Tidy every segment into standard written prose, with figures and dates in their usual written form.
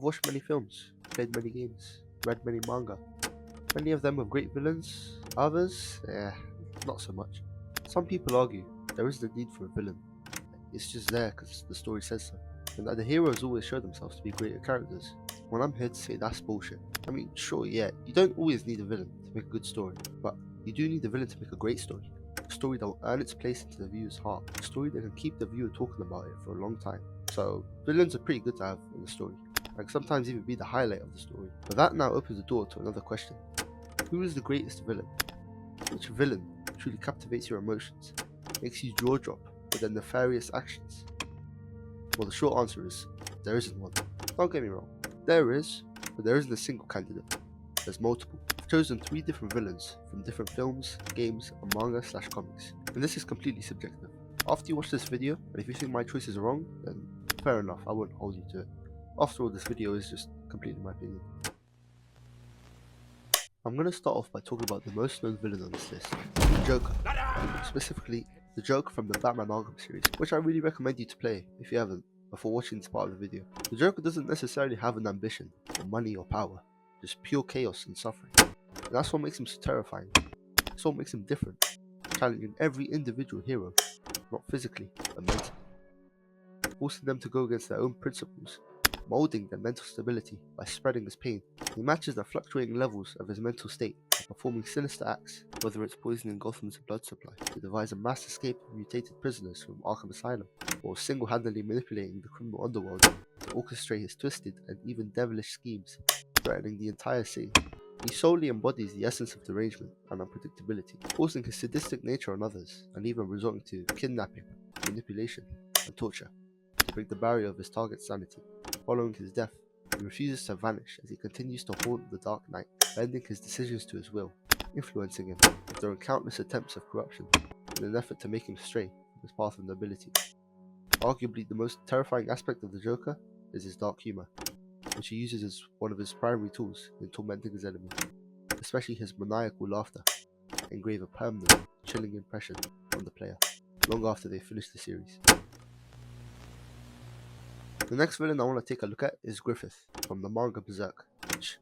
I've watched many films, played many games, read many manga. Many of them with great villains, others, not so much. Some people argue there isn't a need for a villain. It's just there because the story says so, and that the heroes always show themselves to be greater characters. Well, I'm here to say that's bullshit. I mean, sure, yeah, you don't always need a villain to make a good story, but you do need a villain to make a great story. A story that will earn its place into the viewer's heart. A story that can keep the viewer talking about it for a long time. So, villains are pretty good to have in the story. Like sometimes even be the highlight of the story. But that now opens the door to another question. Who is the greatest villain? Which villain truly captivates your emotions, makes you jaw drop with their nefarious actions? Well, the short answer is, there isn't one. Don't get me wrong, there is, but there isn't a single candidate. There's multiple. I've chosen 3 different villains from different films, games, and manga/comics, and this is completely subjective. After you watch this video, and if you think my choice is wrong, then fair enough, I won't hold you to it. After all, this video is just completely my opinion. I'm going to start off by talking about the most known villain on this list, the Joker. Specifically, the Joker from the Batman Arkham series, which I really recommend you to play if you haven't, before watching this part of the video. The Joker doesn't necessarily have an ambition, or money or power, just pure chaos and suffering. And that's what makes him so terrifying. That's what makes him different, challenging every individual hero, not physically, but mentally. Forcing them to go against their own principles, molding their mental stability by spreading his pain. He matches the fluctuating levels of his mental state by performing sinister acts, whether it's poisoning Gotham's blood supply to devise a mass escape of mutated prisoners from Arkham Asylum, or single-handedly manipulating the criminal underworld to orchestrate his twisted and even devilish schemes, threatening the entire city. He solely embodies the essence of derangement and unpredictability, forcing his sadistic nature on others, and even resorting to kidnapping, manipulation, and torture to break the barrier of his target's sanity. Following his death, he refuses to vanish as he continues to haunt the Dark Knight, bending his decisions to his will, influencing him during countless attempts of corruption in an effort to make him stray from his path of nobility. Arguably the most terrifying aspect of the Joker is his dark humor, which he uses as one of his primary tools in tormenting his enemies, especially his maniacal laughter that engrave a permanent, chilling impression on the player, long after they finish the series. The next villain I want to take a look at is Griffith from the manga Berserk, which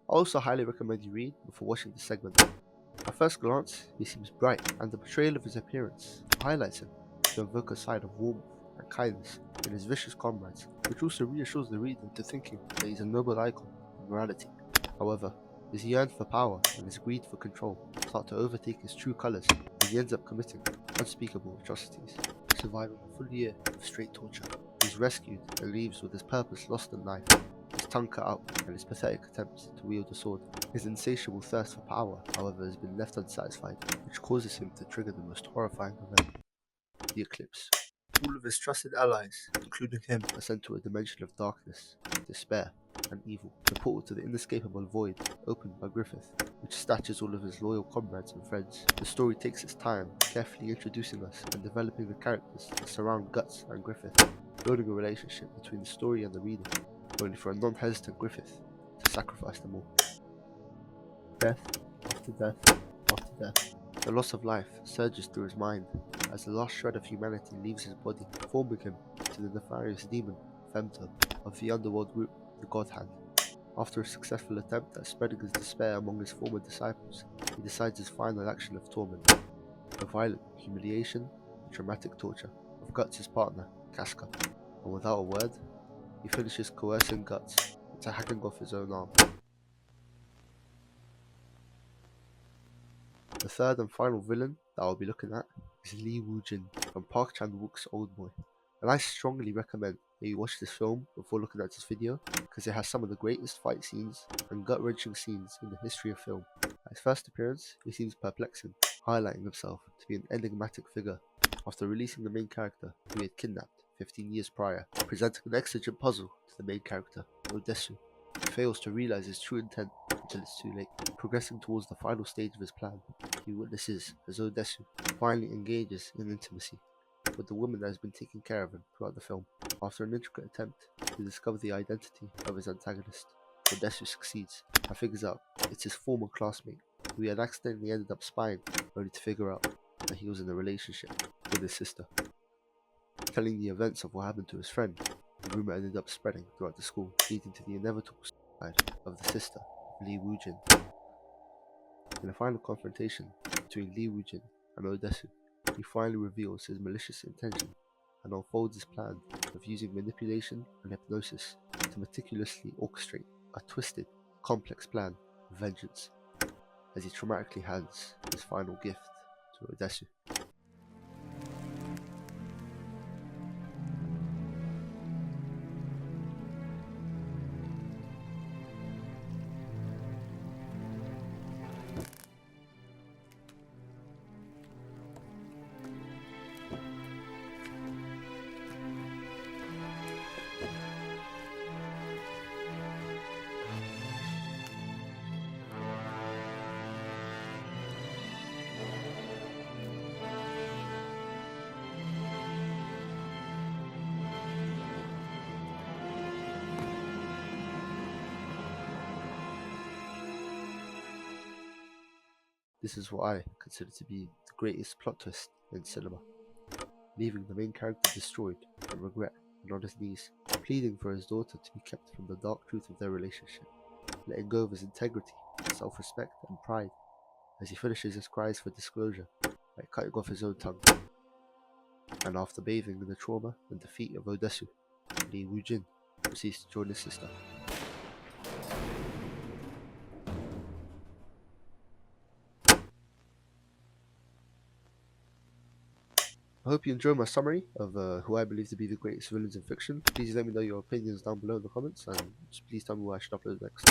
I also highly recommend you read before watching this segment. At first glance, he seems bright, and the portrayal of his appearance highlights him to evoke a side of warmth and kindness in his vicious comrades, which also reassures the reader into thinking that he's a noble icon of morality. However, his yearn for power and his greed for control start to overtake his true colours, and he ends up committing unspeakable atrocities, surviving a full year of straight torture. He's rescued and leaves with his purpose lost in life, his tongue cut out, and his pathetic attempts to wield a sword. His insatiable thirst for power, however, has been left unsatisfied, which causes him to trigger the most horrifying event, the eclipse. All of his trusted allies, including him, are sent to a dimension of darkness, despair, and evil, the portal to the inescapable void opened by Griffith, which snatches all of his loyal comrades and friends. The story takes its time, carefully introducing us and developing the characters that surround Guts and Griffith, building a relationship between the story and the reader, only for a non-hesitant Griffith to sacrifice them all. Death after death after death. The loss of life surges through his mind as the last shred of humanity leaves his body, forming him into the nefarious demon, Femto, of the underworld group, the God Hand. After a successful attempt at spreading his despair among his former disciples, he decides his final action of torment, the violent humiliation and traumatic torture of Guts' partner, Casca, and without a word, he finishes coercing Guts into hacking off his own arm. The third and final villain that I'll be looking at is Lee Woo-jin from Park Chan-wook's Old Boy, and I strongly recommend that you watch this film before looking at this video because it has some of the greatest fight scenes and gut-wrenching scenes in the history of film. At his first appearance, he seems perplexing, highlighting himself to be an enigmatic figure after releasing the main character who he had kidnapped 15 years prior, presenting an exigent puzzle to the main character, Odesu. He fails to realize his true intent until it's too late. Progressing towards the final stage of his plan, he witnesses as Odesu finally engages in intimacy with the woman that has been taking care of him throughout the film. After an intricate attempt to discover the identity of his antagonist, Odesu succeeds and figures out it's his former classmate who he had accidentally ended up spying, only to figure out that he was in a relationship with his sister. Telling the events of what happened to his friend, The rumor ended up spreading throughout the school, leading to the inevitable suicide of the sister of Lee Woo-jin. In a final confrontation between Lee Woo-jin and Odesu, he finally reveals his malicious intention and unfolds his plan of using manipulation and hypnosis to meticulously orchestrate a twisted, complex plan of vengeance as he traumatically hands his final gift to Odesu. This is what I consider to be the greatest plot twist in cinema, leaving the main character destroyed in regret and on his knees, pleading for his daughter to be kept from the dark truth of their relationship, letting go of his integrity, self-respect and pride as he finishes his cries for disclosure by cutting off his own tongue. And after bathing in the trauma and defeat of Odesu, Lee Woo-jin proceeds to join his sister. I hope you enjoyed my summary of who I believe to be the greatest villains in fiction. Please let me know your opinions down below in the comments, and just please tell me where I should upload next.